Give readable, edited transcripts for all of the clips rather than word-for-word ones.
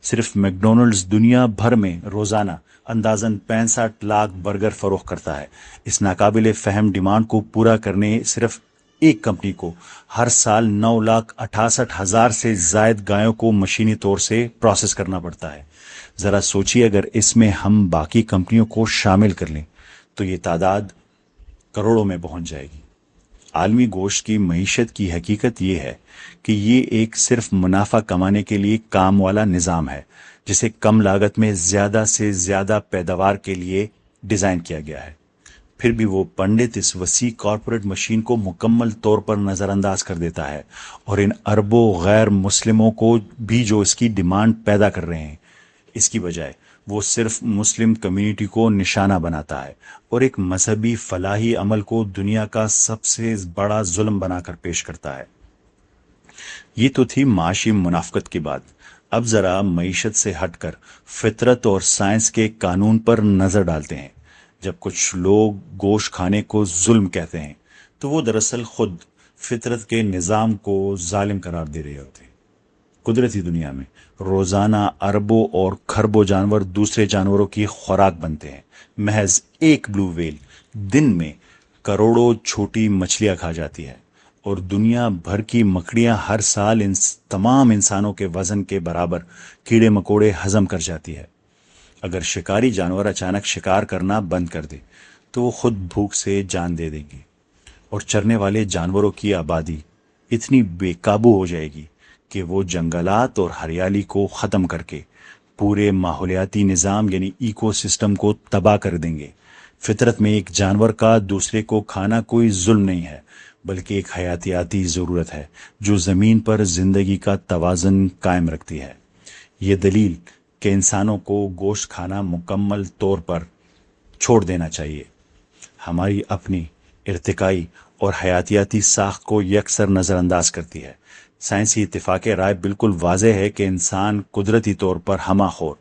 صرف میکڈونلڈز دنیا بھر میں روزانہ اندازاً 65 لاکھ برگر فروخت کرتا ہے۔ اس ناقابل فہم ڈیمانڈ کو پورا کرنے صرف ایک کمپنی کو ہر سال 9,68,000 سے زائد گایوں کو مشینی طور سے پروسیس کرنا پڑتا ہے۔ ذرا سوچیے، اگر اس میں ہم باقی کمپنیوں کو شامل کر لیں تو یہ تعداد کروڑوں میں پہنچ جائے گی۔ عالمی گوشت کی معیشت کی حقیقت یہ ہے کہ یہ ایک صرف منافع کمانے کے لیے کام والا نظام ہے، جسے کم لاگت میں زیادہ سے زیادہ پیداوار کے لیے ڈیزائن کیا گیا ہے۔ پھر بھی وہ پنڈت اس وسیع کارپوریٹ مشین کو مکمل طور پر نظر انداز کر دیتا ہے، اور ان اربوں غیر مسلموں کو بھی جو اس کی ڈیمانڈ پیدا کر رہے ہیں، اس کی بجائے وہ صرف مسلم کمیونٹی کو نشانہ بناتا ہے اور ایک مذہبی فلاحی عمل کو دنیا کا سب سے بڑا ظلم بنا کر پیش کرتا ہے۔ یہ تو تھی معاشی منافقت کی بات۔ اب ذرا معیشت سے ہٹ کر فطرت اور سائنس کے قانون پر نظر ڈالتے ہیں۔ جب کچھ لوگ گوشت کھانے کو ظلم کہتے ہیں تو وہ دراصل خود فطرت کے نظام کو ظالم قرار دے رہے ہوتے ہیں۔ قدرتی دنیا میں روزانہ اربوں اور کھربوں جانور دوسرے جانوروں کی خوراک بنتے ہیں۔ محض ایک بلو ویل دن میں کروڑوں چھوٹی مچھلیاں کھا جاتی ہے، اور دنیا بھر کی مکڑیاں ہر سال ان تمام انسانوں کے وزن کے برابر کیڑے مکوڑے ہضم کر جاتی ہے۔ اگر شکاری جانور اچانک شکار کرنا بند کر دے تو وہ خود بھوک سے جان دے دیں گے، اور چرنے والے جانوروں کی آبادی اتنی بے قابو ہو جائے گی کہ وہ جنگلات اور ہریالی کو ختم کر کے پورے ماحولیاتی نظام یعنی ایکو سسٹم کو تباہ کر دیں گے۔ فطرت میں ایک جانور کا دوسرے کو کھانا کوئی ظلم نہیں ہے، بلکہ ایک حیاتیاتی ضرورت ہے جو زمین پر زندگی کا توازن قائم رکھتی ہے۔ یہ دلیل کہ انسانوں کو گوشت کھانا مکمل طور پر چھوڑ دینا چاہیے، ہماری اپنی ارتقائی اور حیاتیاتی ساخت کو یکسر نظر انداز کرتی ہے۔ سائنسی اتفاق رائے بالکل واضح ہے کہ انسان قدرتی طور پر ہمہ خور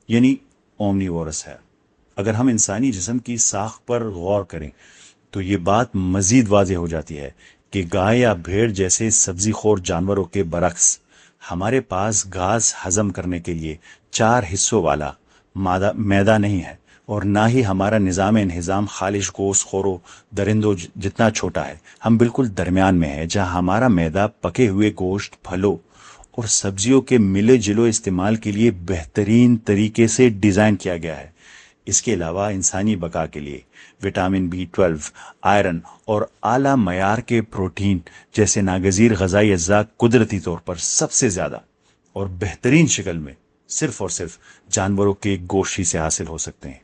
یعنی اومنیورس ہے۔ اگر ہم انسانی جسم کی ساخت پر غور کریں تو یہ بات مزید واضح ہو جاتی ہے کہ گائے یا بھیڑ جیسے سبزی خور جانوروں کے برعکس ہمارے پاس گھاس ہضم کرنے کے لیے 4 حصوں والا میدہ نہیں ہے، اور نہ ہی ہمارا نظام انہضام خالص گوشت خوروں درندوں جتنا چھوٹا ہے۔ ہم بالکل درمیان میں ہیں، جہاں ہمارا میدہ پکے ہوئے گوشت، پھلوں اور سبزیوں کے ملے جلو استعمال کے لیے بہترین طریقے سے ڈیزائن کیا گیا ہے۔ اس کے علاوہ انسانی بقا کے لیے وٹامن B12، آئرن اور اعلیٰ معیار کے پروٹین جیسے ناگزیر غذائی اجزاء قدرتی طور پر سب سے زیادہ اور بہترین شکل میں صرف اور صرف جانوروں کے گوشت ہی سے حاصل ہو سکتے ہیں۔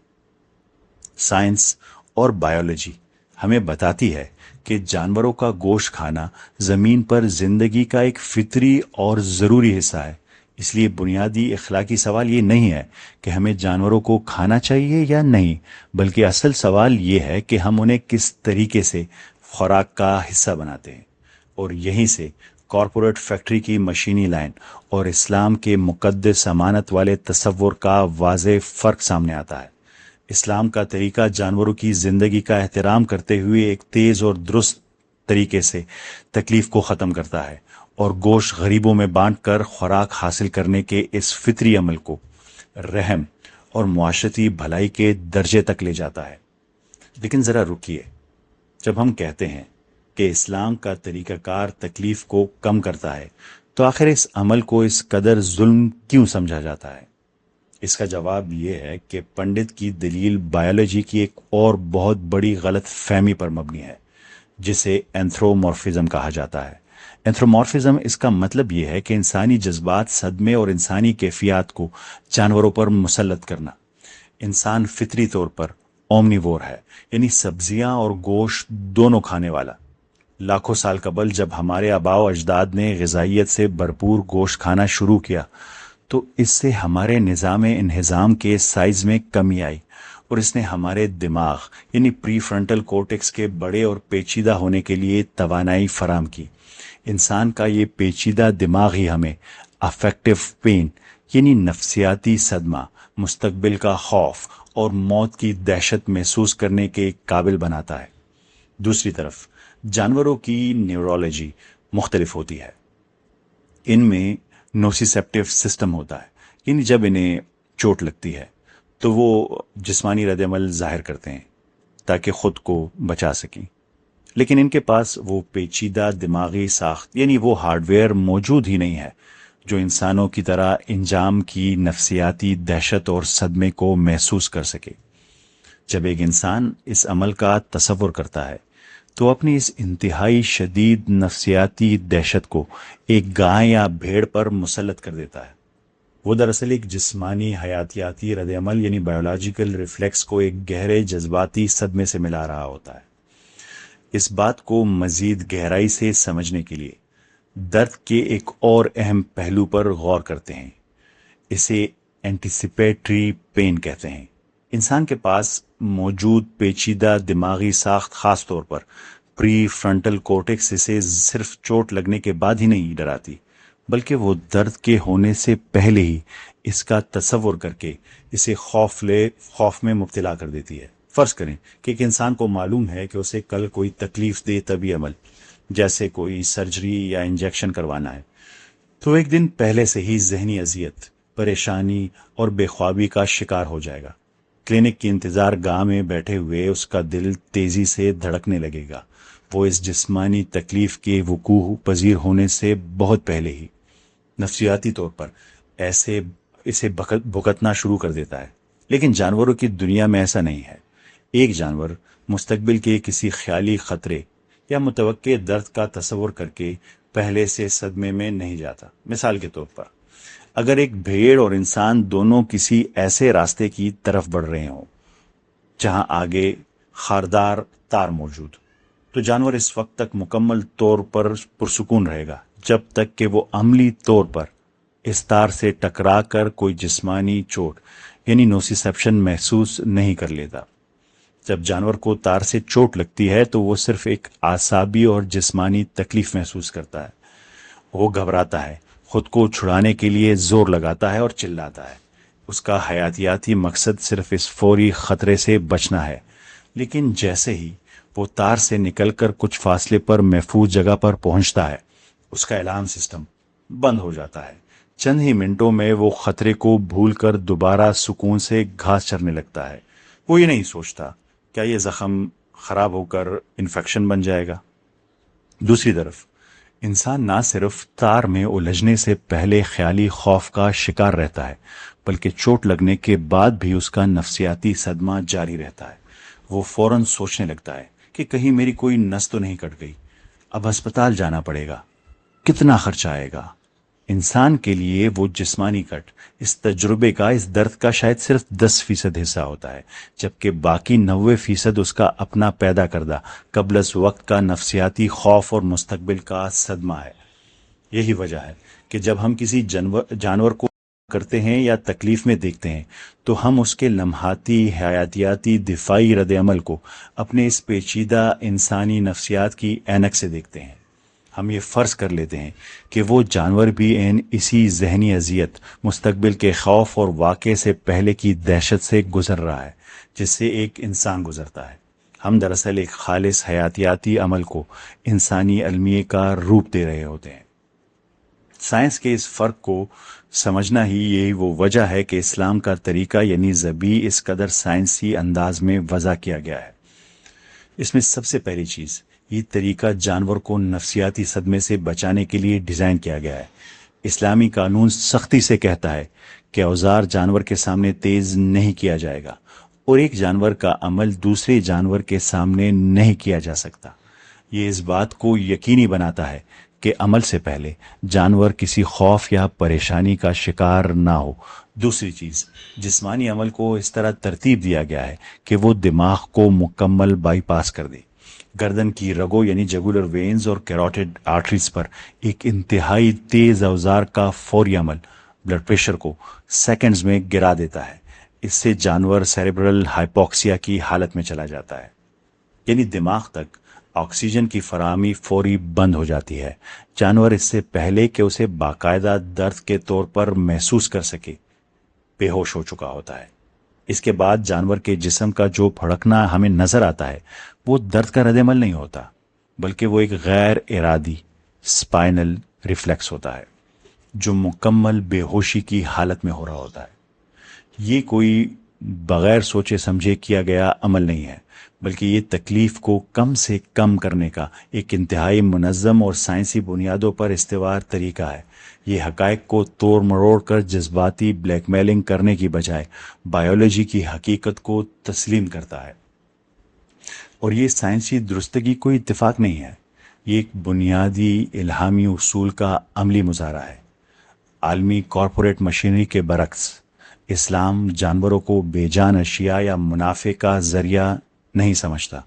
سائنس اور بائیولوجی ہمیں بتاتی ہے کہ جانوروں کا گوشت کھانا زمین پر زندگی کا ایک فطری اور ضروری حصہ ہے۔ اس لیے بنیادی اخلاقی سوال یہ نہیں ہے کہ ہمیں جانوروں کو کھانا چاہیے یا نہیں، بلکہ اصل سوال یہ ہے کہ ہم انہیں کس طریقے سے خوراک کا حصہ بناتے ہیں۔ اور یہیں سے کارپوریٹ فیکٹری کی مشینی لائن اور اسلام کے مقدس امانت والے تصور کا واضح فرق سامنے آتا ہے۔ اسلام کا طریقہ جانوروں کی زندگی کا احترام کرتے ہوئے ایک تیز اور درست طریقے سے تکلیف کو ختم کرتا ہے، اور گوشت غریبوں میں بانٹ کر خوراک حاصل کرنے کے اس فطری عمل کو رحم اور معاشرتی بھلائی کے درجے تک لے جاتا ہے۔ لیکن ذرا رکیے، جب ہم کہتے ہیں کہ اسلام کا طریقہ کار تکلیف کو کم کرتا ہے تو آخر اس عمل کو اس قدر ظلم کیوں سمجھا جاتا ہے؟ اس کا جواب یہ ہے کہ پنڈت کی دلیل بائیولوجی کی ایک اور بہت بڑی غلط فہمی پر مبنی ہے، جسے اینتھرومورفزم کہا جاتا ہے۔ اینتھرومورفزم اس کا مطلب یہ ہے کہ انسانی جذبات، صدمے اور انسانی کیفیات کو جانوروں پر مسلط کرنا۔ انسان فطری طور پر اومنیور ہے، یعنی سبزیاں اور گوشت دونوں کھانے والا۔ لاکھوں سال قبل جب ہمارے آباء و اجداد نے غذائیت سے بھرپور گوشت کھانا شروع کیا تو اس سے ہمارے نظام انہضام کے سائز میں کمی آئی، اور اس نے ہمارے دماغ یعنی پری فرنٹل کورٹیکس کے بڑے اور پیچیدہ ہونے کے لیے توانائی فراہم کی۔ انسان کا یہ پیچیدہ دماغ ہی ہمیں افیکٹو پین یعنی نفسیاتی صدمہ، مستقبل کا خوف اور موت کی دہشت محسوس کرنے کے قابل بناتا ہے۔ دوسری طرف جانوروں کی نیورولوجی مختلف ہوتی ہے۔ ان میں نوسیسیپٹیو سسٹم ہوتا ہے، یعنی جب انہیں چوٹ لگتی ہے تو وہ جسمانی رد عمل ظاہر کرتے ہیں تاکہ خود کو بچا سکیں، لیکن ان کے پاس وہ پیچیدہ دماغی ساخت یعنی وہ ہارڈ ویئر موجود ہی نہیں ہے جو انسانوں کی طرح انجام کی نفسیاتی دہشت اور صدمے کو محسوس کر سکے۔ جب ایک انسان اس عمل کا تصور کرتا ہے تو اپنی اس انتہائی شدید نفسیاتی دہشت کو ایک گائے یا بھیڑ پر مسلط کر دیتا ہے۔ وہ دراصل ایک جسمانی حیاتیاتی رد عمل یعنی بایولوجیکل ریفلیکس کو ایک گہرے جذباتی صدمے سے ملا رہا ہوتا ہے۔ اس بات کو مزید گہرائی سے سمجھنے کے لیے درد کے ایک اور اہم پہلو پر غور کرتے ہیں۔ اسے اینٹیسپیٹری پین کہتے ہیں۔ انسان کے پاس موجود پیچیدہ دماغی ساخت، خاص طور پر پری فرنٹل کورٹیکس، اسے صرف چوٹ لگنے کے بعد ہی نہیں ڈراتی، بلکہ وہ درد کے ہونے سے پہلے ہی اس کا تصور کر کے اسے خوف میں مبتلا کر دیتی ہے۔ فرض کریں کہ ایک انسان کو معلوم ہے کہ اسے کل کوئی تکلیف دہ طبی عمل جیسے کوئی سرجری یا انجیکشن کروانا ہے، تو ایک دن پہلے سے ہی ذہنی اذیت، پریشانی اور بے خوابی کا شکار ہو جائے گا۔ کلینک کی انتظار گاہ میں بیٹھے ہوئے اس کا دل تیزی سے دھڑکنے لگے گا۔ وہ اس جسمانی تکلیف کے وقوع پذیر ہونے سے بہت پہلے ہی نفسیاتی طور پر اسے بھگتنا شروع کر دیتا ہے۔ لیکن جانوروں کی دنیا میں ایسا نہیں ہے۔ ایک جانور مستقبل کے کسی خیالی خطرے یا متوقع درد کا تصور کر کے پہلے سے صدمے میں نہیں جاتا۔ مثال کے طور پر اگر ایک بھیڑ اور انسان دونوں کسی ایسے راستے کی طرف بڑھ رہے ہوں جہاں آگے خاردار تار موجود، تو جانور اس وقت تک مکمل طور پر پرسکون رہے گا جب تک کہ وہ عملی طور پر اس تار سے ٹکرا کر کوئی جسمانی چوٹ یعنی نوسیسیپشن محسوس نہیں کر لیتا۔ جب جانور کو تار سے چوٹ لگتی ہے تو وہ صرف ایک اعصابی اور جسمانی تکلیف محسوس کرتا ہے۔ وہ گھبراتا ہے، خود کو چھڑانے کے لیے زور لگاتا ہے اور چلاتا ہے۔ اس کا حیاتیاتی مقصد صرف اس فوری خطرے سے بچنا ہے۔ لیکن جیسے ہی وہ تار سے نکل کر کچھ فاصلے پر محفوظ جگہ پر پہنچتا ہے، اس کا الارم سسٹم بند ہو جاتا ہے۔ چند ہی منٹوں میں وہ خطرے کو بھول کر دوبارہ سکون سے گھاس چرنے لگتا ہے۔ وہ یہ نہیں سوچتا کیا یہ زخم خراب ہو کر انفیکشن بن جائے گا۔ دوسری طرف انسان نہ صرف تار میں الجھنے سے پہلے خیالی خوف کا شکار رہتا ہے، بلکہ چوٹ لگنے کے بعد بھی اس کا نفسیاتی صدمہ جاری رہتا ہے۔ وہ فوراً سوچنے لگتا ہے کہ کہیں میری کوئی نس تو نہیں کٹ گئی، اب ہسپتال جانا پڑے گا، کتنا خرچہ آئے گا۔ انسان کے لیے وہ جسمانی کٹ اس تجربے کا، اس درد کا شاید صرف 10% حصہ ہوتا ہے، جبکہ باقی 90% اس کا اپنا پیدا کردہ قبل از وقت کا نفسیاتی خوف اور مستقبل کا صدمہ ہے۔ یہی وجہ ہے کہ جب ہم کسی جانور کو کرتے ہیں یا تکلیف میں دیکھتے ہیں تو ہم اس کے لمحاتی حیاتیاتی دفاعی رد عمل کو اپنے اس پیچیدہ انسانی نفسیات کی عینک سے دیکھتے ہیں۔ ہم یہ فرض کر لیتے ہیں کہ وہ جانور بھی اسی ذہنی اذیت، مستقبل کے خوف اور واقعے سے پہلے کی دہشت سے گزر رہا ہے جس سے ایک انسان گزرتا ہے۔ ہم دراصل ایک خالص حیاتیاتی عمل کو انسانی المیے کا روپ دے رہے ہوتے ہیں۔ سائنس کے اس فرق کو سمجھنا ہی یہی وہ وجہ ہے کہ اسلام کا طریقہ یعنی ذبیح اس قدر سائنسی انداز میں وضع کیا گیا ہے۔ اس میں سب سے پہلی چیز، یہ طریقہ جانور کو نفسیاتی صدمے سے بچانے کے لیے ڈیزائن کیا گیا ہے۔ اسلامی قانون سختی سے کہتا ہے کہ اوزار جانور کے سامنے تیز نہیں کیا جائے گا، اور ایک جانور کا عمل دوسرے جانور کے سامنے نہیں کیا جا سکتا۔ یہ اس بات کو یقینی بناتا ہے کہ عمل سے پہلے جانور کسی خوف یا پریشانی کا شکار نہ ہو۔ دوسری چیز، جسمانی عمل کو اس طرح ترتیب دیا گیا ہے کہ وہ دماغ کو مکمل بائی پاس کر دے۔ گردن کی رگوں یعنی جگولر وینز اور کیروٹیڈ آرٹریز پر ایک انتہائی تیز اوزار کا فوری عمل بلڈ پریشر کو سیکنڈز میں گرا دیتا ہے۔ اس سے جانور سیریبرل ہائپوکسیا کی حالت میں چلا جاتا ہے، یعنی دماغ تک آکسیجن کی فراہمی فوری بند ہو جاتی ہے۔ جانور اس سے پہلے کہ اسے باقاعدہ درد کے طور پر محسوس کر سکے بے ہوش ہو چکا ہوتا ہے۔ اس کے بعد جانور کے جسم کا جو پھڑکنا ہمیں نظر آتا ہے وہ درد کا رد عمل نہیں ہوتا، بلکہ وہ ایک غیر ارادی اسپائنل ریفلیکس ہوتا ہے۔ جو مکمل بے ہوشی کی حالت میں ہو رہا ہوتا ہے۔ یہ کوئی بغیر سوچے سمجھے کیا گیا عمل نہیں ہے، بلکہ یہ تکلیف کو کم سے کم کرنے کا ایک انتہائی منظم اور سائنسی بنیادوں پر استوار طریقہ ہے۔ یہ حقائق کو توڑ مروڑ کر جذباتی بلیک میلنگ کرنے کی بجائے بائیولوجی کی حقیقت کو تسلیم کرتا ہے۔ اور یہ سائنسی درستگی کوئی اتفاق نہیں ہے، یہ ایک بنیادی الہامی اصول کا عملی مظاہرہ ہے۔ عالمی کارپوریٹ مشینری کے برعکس، اسلام جانوروں کو بے جان اشیاء یا منافع کا ذریعہ نہیں سمجھتا۔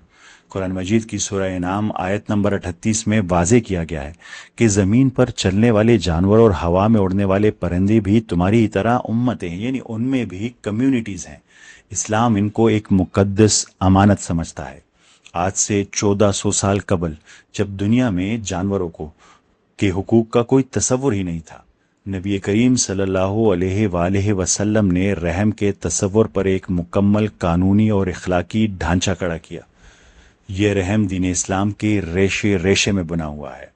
قرآن مجید کی سورہ انعام آیت نمبر 38 میں واضح کیا گیا ہے کہ زمین پر چلنے والے جانور اور ہوا میں اڑنے والے پرندے بھی تمہاری طرح امتیں ہیں، یعنی ان میں بھی کمیونٹیز ہیں۔ اسلام ان کو ایک مقدس امانت سمجھتا ہے۔ آج سے 1400 سال قبل، جب دنیا میں جانوروں کے حقوق کا کوئی تصور ہی نہیں تھا، نبی کریم صلی اللہ علیہ وآلہ وسلم نے رحم کے تصور پر ایک مکمل قانونی اور اخلاقی ڈھانچہ کھڑا کیا۔ یہ رحم دین اسلام کے ریشے ریشے میں بنا ہوا ہے،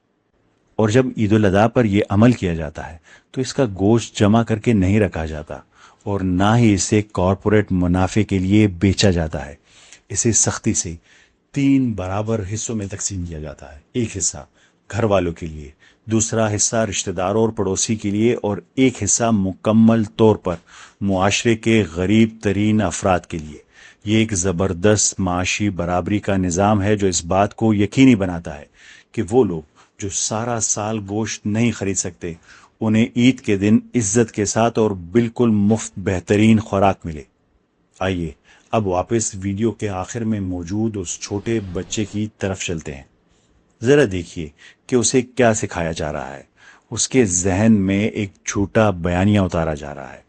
اور جب عید الاضحیٰ پر یہ عمل کیا جاتا ہے تو اس کا گوشت جمع کر کے نہیں رکھا جاتا، اور نہ ہی اسے کارپوریٹ منافع کے لیے بیچا جاتا ہے۔ اسے سختی سے 3 برابر حصوں میں تقسیم کیا جاتا ہے۔ ایک حصہ گھر والوں کے لیے، دوسرا حصہ رشتہ داروں اور پڑوسی کے لیے، اور ایک حصہ مکمل طور پر معاشرے کے غریب ترین افراد کے لیے۔ یہ ایک زبردست معاشی برابری کا نظام ہے جو اس بات کو یقینی بناتا ہے کہ وہ لوگ جو سارا سال گوشت نہیں خرید سکتے، انہیں عید کے دن عزت کے ساتھ اور بالکل مفت بہترین خوراک ملے۔ آئیے اب واپس ویڈیو کے آخر میں موجود اس چھوٹے بچے کی طرف چلتے ہیں۔ ذرا دیکھیے کہ اسے کیا سکھایا جا رہا ہے۔ اس کے ذہن میں ایک جھوٹا بیانیہ اتارا جا رہا ہے،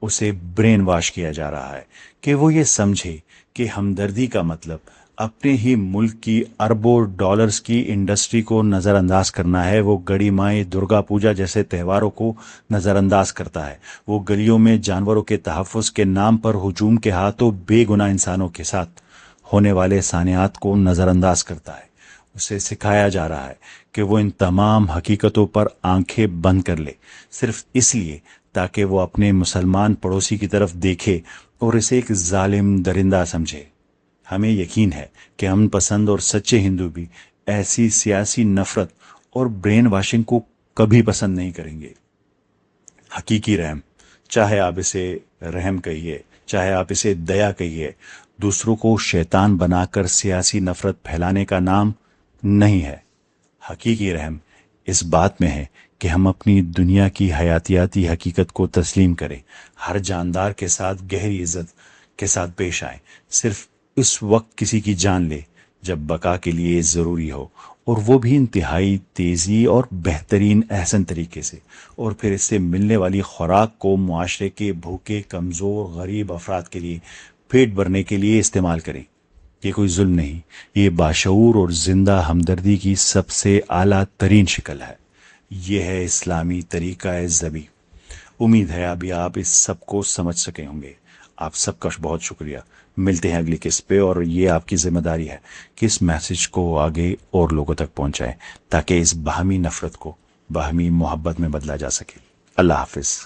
اسے برین واش کیا جا رہا ہے کہ وہ یہ سمجھے کہ ہمدردی کا مطلب اپنے ہی ملک کی اربوں ڈالرز کی انڈسٹری کو نظر انداز کرنا ہے۔ وہ گڑی مائی درگا پوجا جیسے تہواروں کو نظر انداز کرتا ہے، وہ گلیوں میں جانوروں کے تحفظ کے نام پر ہجوم کے ہاتھوں بے گناہ انسانوں کے ساتھ ہونے والے سانحات کو نظر انداز کرتا ہے۔ اسے سکھایا جا رہا ہے کہ وہ ان تمام حقیقتوں پر آنکھیں بند کر لے، صرف اس لیے تاکہ وہ اپنے مسلمان پڑوسی کی طرف دیکھے اور اسے ایک ظالم درندہ سمجھے۔ ہمیں یقین ہے کہ امن پسند اور سچے ہندو بھی ایسی سیاسی نفرت اور برین واشنگ کو کبھی پسند نہیں کریں گے۔ حقیقی رحم، چاہے آپ اسے رحم کہیے، چاہے آپ اسے دیا کہیے، دوسروں کو شیطان بنا کر سیاسی نفرت پھیلانے کا نام نہیں ہے۔ حقیقی رحم اس بات میں ہے کہ ہم اپنی دنیا کی حیاتیاتی حقیقت کو تسلیم کریں، ہر جاندار کے ساتھ گہری عزت کے ساتھ پیش آئیں، صرف اس وقت کسی کی جان لے جب بقا کے لیے ضروری ہو، اور وہ بھی انتہائی تیزی اور بہترین احسن طریقے سے، اور پھر اس سے ملنے والی خوراک کو معاشرے کے بھوکے کمزور غریب افراد کے لیے پیٹ بھرنے کے لیے استعمال کریں۔ یہ کوئی ظلم نہیں، یہ باشعور اور زندہ ہمدردی کی سب سے اعلیٰ ترین شکل ہے۔ یہ ہے اسلامی طریقہ ذبی۔ امید ہے ابھی آپ اس سب کو سمجھ سکے ہوں گے۔ آپ سب کا بہت شکریہ۔ ملتے ہیں اگلی قسط پہ، اور یہ آپ کی ذمہ داری ہے کہ اس میسج کو آگے اور لوگوں تک پہنچائیں تاکہ اس باہمی نفرت کو باہمی محبت میں بدلا جا سکے۔ اللہ حافظ۔